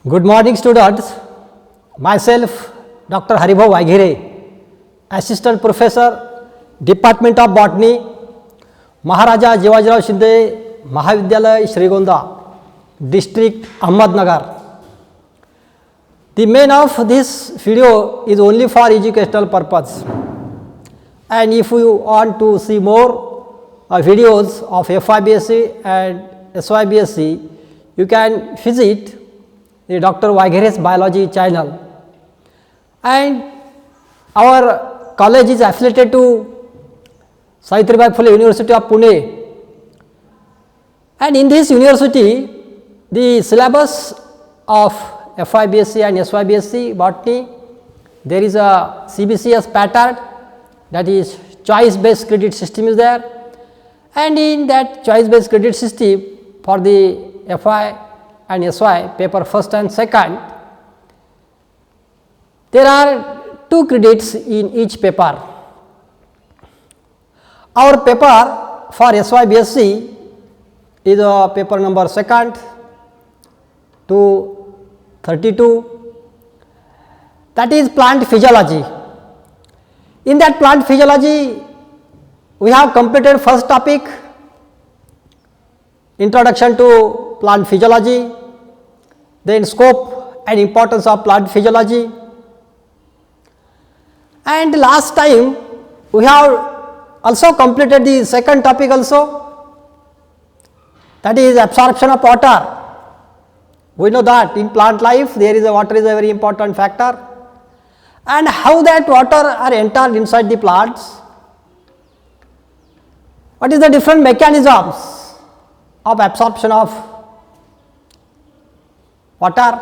Good morning students, myself Dr. Haribhav Vaghire, Assistant Professor, Department of Botany, Maharaja Jivajirao Shinde Mahavidyalaya Srigonda, District Ahmednagar. The main of this video is only for educational purpose, and if you want to see more videos of FYBSc and SYBSc, you can visit the Dr. Vaghire's Biology channel. And our college is affiliated to Savitribai Phule University of Pune, and in this university the syllabus of FYBSc and SYBSc botany, there is a CBCS pattern, that is choice based credit system is there, and in that choice based credit system for the FY and SY paper first and second, there are 2 credits in each paper. Our paper for SYBSc is paper number 2nd to 32, that is plant physiology. In that plant physiology, we have completed first topic, introduction to plant physiology, then scope and importance of plant physiology, and last time we have also completed the second topic also, that is absorption of water. We know that in plant life there is water is a very important factor, and how that water are entered inside the plants, what is the different mechanisms of absorption of water,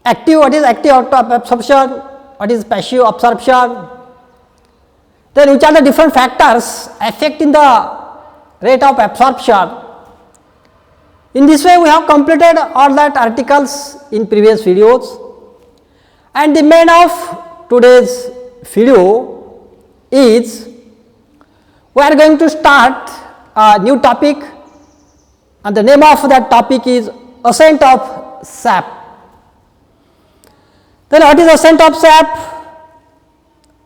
active, what is active absorption, what is passive absorption, then which are the different factors affecting the rate of absorption. In this way we have completed all that articles in previous videos, and the main of today's video is we are going to start a new topic, and the name of that topic is ascent of sap. Then what is ascent of sap,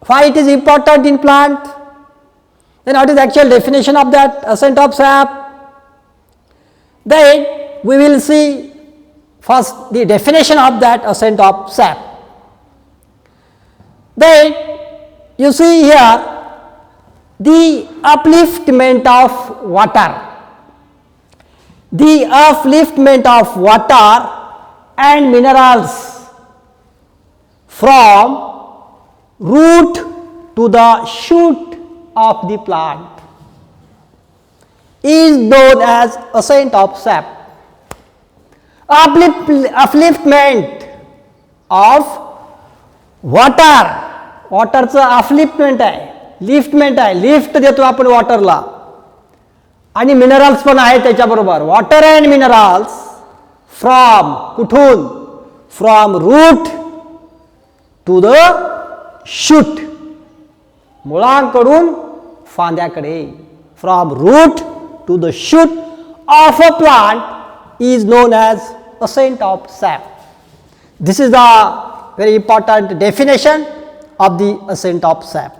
why it is important in plant, then what is the actual definition of that ascent of sap. Then we will see first the definition of that ascent of sap. Then you see here the upliftment of water, the upliftment of water and minerals from root to the shoot of the plant is known as ascent of sap. Upliftment of water, वॉटरचं upliftment आहे, liftment आहे, lift देतो आपण वॉटरला, आणि minerals पण आहे त्याच्याबरोबर. Water and minerals from कुठून, from root to the shoot, मुळांकडून फांद्याकडे, from root to the shoot of a plant is known as ascent of sap. This is the very important definition of the ascent of sap.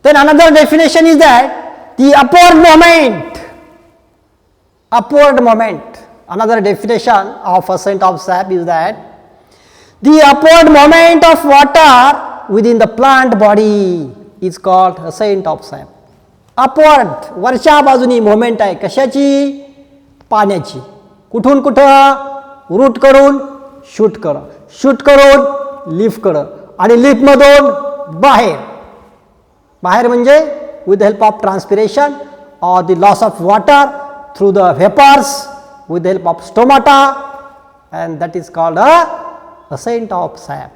Then another definition is that the upward moment, another definition of ascent of sap is that the upward moment of water within the plant body is called ascent of sap. Upward, वरच्या बाजूनी moment आहे, कशाची, पाण्याची, कुठून कुठं, root करून shoot कर, shoot करून लीफ कर, आणि लीफ मधून बाहेर, बाहेर म्हणजे विथ हेल्प ऑफ ट्रान्सपिरेशन और the loss of water through the vapours with help of stomata, and that is called a ascent of sap.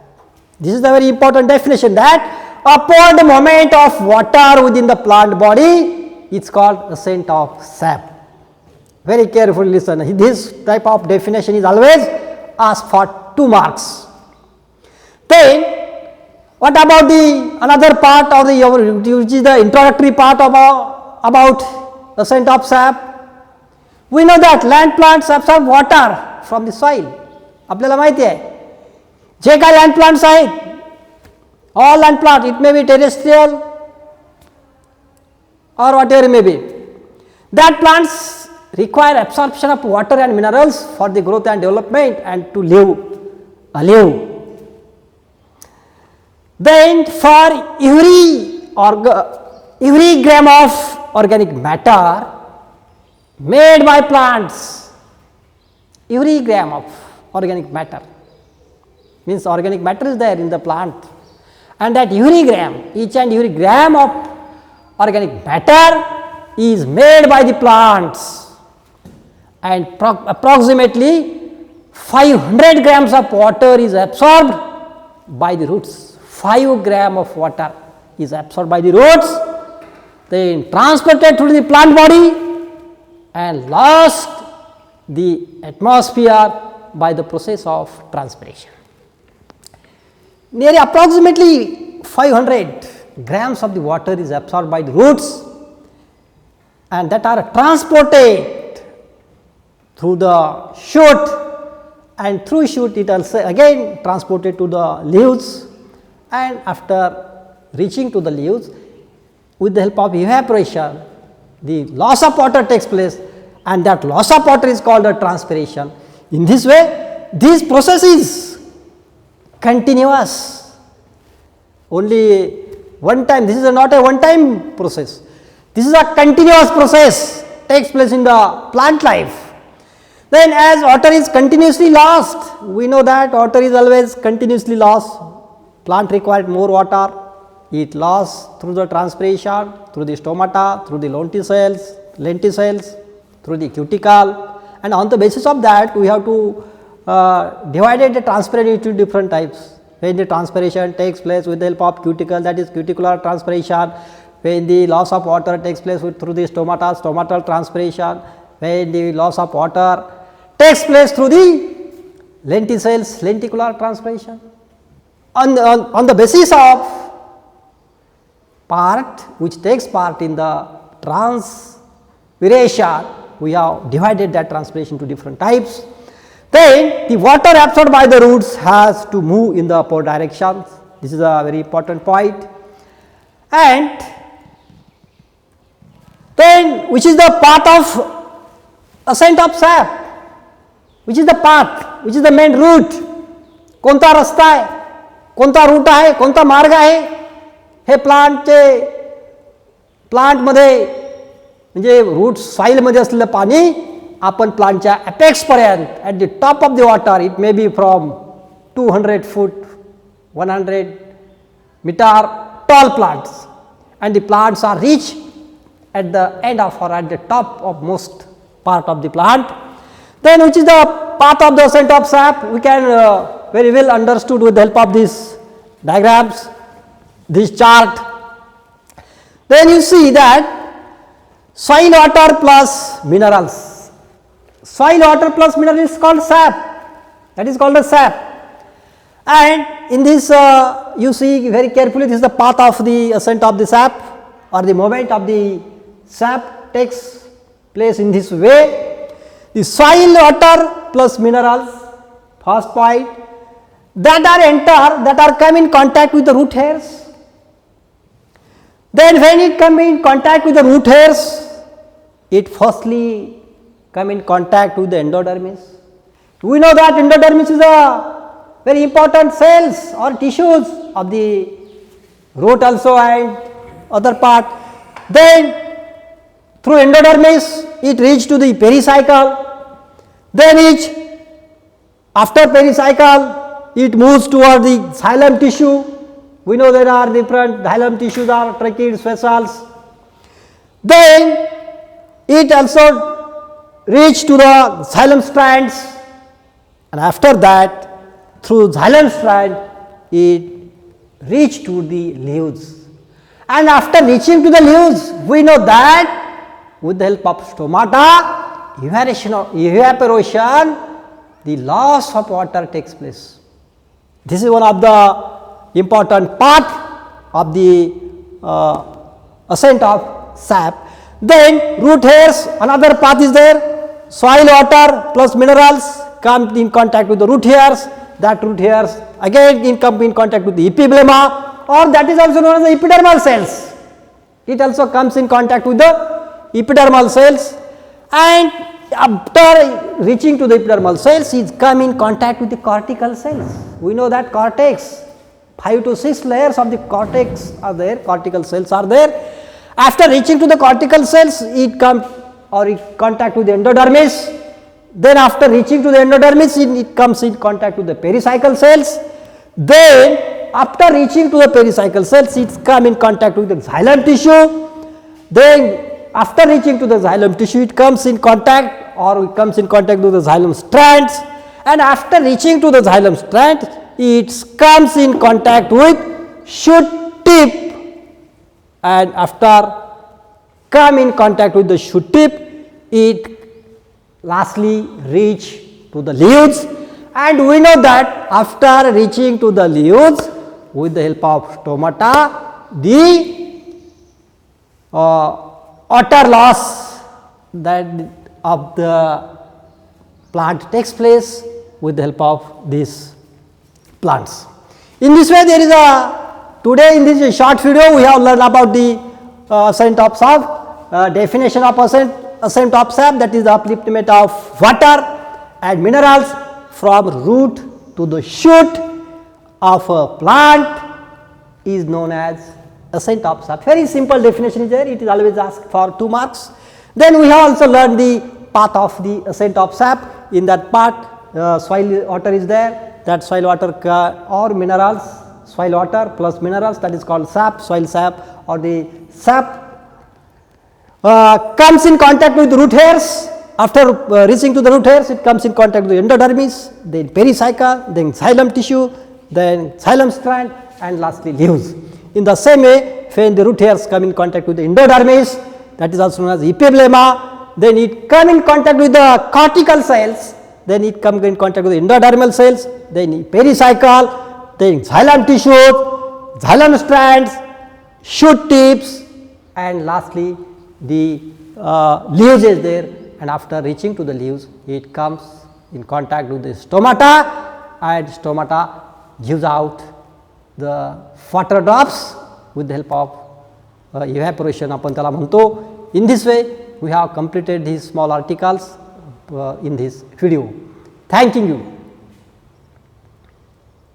This is the very important definition, that upward moment of water within the plant body is called ascent of sap. Very carefully listen, this type of definition is always asked for 2 marks. Then what about the another part of the which is the introductory part about ascent of sap? We know that land plants absorb water from the soil. आपल्याला माहिती आहे जे काही land plants आहेत, all land plant, it may B terrestrial or whatever it may be, that plants require absorption of water and minerals for the growth and development and to live. Then for every gram of organic matter made by plants, every gram of organic matter means organic matter is there in the plant, and that every gram, each and every gram of organic matter is made by the plants, and approximately 500 grams of water is absorbed by the roots. 5 grams of water is absorbed by the roots, then transported through the plant body and lost the atmosphere by the process of transpiration. Nearly approximately 500 grams of the water is absorbed by the roots, and that are transported through the shoot, and through shoot it also again transported to the leaves, and after reaching to the leaves, with the help of evaporation, the loss of water takes place, and that loss of water is called a transpiration. In this way, this process is continuous. Only one time, this is not a one time process, this is a continuous process, takes place in the plant life. Then as water is continuously lost, we know that water is always continuously lost, plant required more water, it lost through the transpiration, through the stomata, through the lenticels, through the cuticle, and on the basis of that we have to divide the transpiration into different types. When the transpiration takes place with the help of cuticle, that is cuticular transpiration. When the loss of water takes place through the stomata, stomatal transpiration. When the loss of water takes place through the lenticels, lenticular transpiration. On the basis of part which takes part in the transpiration, we have divided that transpiration into different types. Then the water absorbed by the roots has to move in the upward directions. This is a very important point. And then which is the path of ascent of sap? Which is the path? Which is the main route? कोणता रस्ता आहे, कोणता root आहे, कोणता मार्ग आहे? हे प्लांटमध्ये म्हणजे root सॉइलमध्ये असलेलं पाणी आपण प्लांटच्या अपेक्स पर्यंत at the top of the water, it may be from 200 foot 100 metre tall plants, and the plants are reached at the end of or at the top of most part of the plant. Then which is the path of the ascent of sap? We can very well understood with the help of these diagrams, this chart. Then you see that soil water plus minerals. Soil water plus mineral is called sap, that is called a sap. And in this you see very carefully, this is the path of the ascent of the sap, or the movement of the sap takes place in this way. The soil water plus minerals, first point, that are come in contact with the root hairs. Then when it come in contact with the root hairs, it firstly come in contact with the endodermis. We know that endodermis is a very important cells or tissues of the root also and other part. Then through endodermis it reaches to the pericycle. Then after pericycle it moves toward the xylem tissue. We know there are different xylem tissues, are tracheids, vessels. Then it also reach to the xylem strands, and after that through xylem strand it reach to the leaves, and after reaching to the leaves we know that with the help of stomata, evaporation, the loss of water takes place. This is one of the important part of the ascent of sap. Then root hairs, another path is there, soil water plus minerals come in contact with the root hairs, that root hairs again come in contact with the epiblema, or that is also known as the epidermal cells. It also comes in contact with the epidermal cells, and after reaching to the epidermal cells, it come in contact with the cortical cells. We know that cortex, 5 to 6 layers of the cortex are there, cortical cells are there. After reaching to the cortical cells, it come or it contact with the endodermis. Then after reaching to the endodermis, it comes in contact with the pericycle cells. Then after reaching to the pericycle cells, it come in contact with the xylem tissue. Then after reaching to the xylem tissue, it comes in contact with the xylem strands, and after reaching to the xylem strands, it comes in contact with shoot tip, and after come in contact with the shoot tip, it lastly reach to the leaves, and we know that after reaching to the leaves with the help of stomata, the utter loss that of the plant takes place with the help of these plants. In this way, there is today in this short video we have learned about the ascent of sap, definition of ascent of sap, that is the upliftment of water and minerals from root to the shoot of a plant is known as ascent of sap. Very simple definition is there, it is always asked for 2 marks. Then we have also learned the path of the ascent of sap. In that part, soil water is there, that soil water or minerals, soil water plus minerals, that is called sap, soil sap, or the sap comes in contact with root hairs. After reaching to the root hairs, it comes in contact with the endodermis, then pericycle, then xylem tissue, then xylem strand, and lastly leaves. In the same way, when the root hairs come in contact with the endodermis, that is also known as epiblema, then it come in contact with the cortical cells, then it come in contact with the endodermal cells, then pericycle, then xylem tissue, xylem strands, shoot tips, and lastly the leaves is there, and after reaching to the leaves, it comes in contact with the stomata, and stomata gives out the water drops with the help of evaporation आपण त्याला म्हणतो. In this way we have completed these small articles in this video. Thanking you.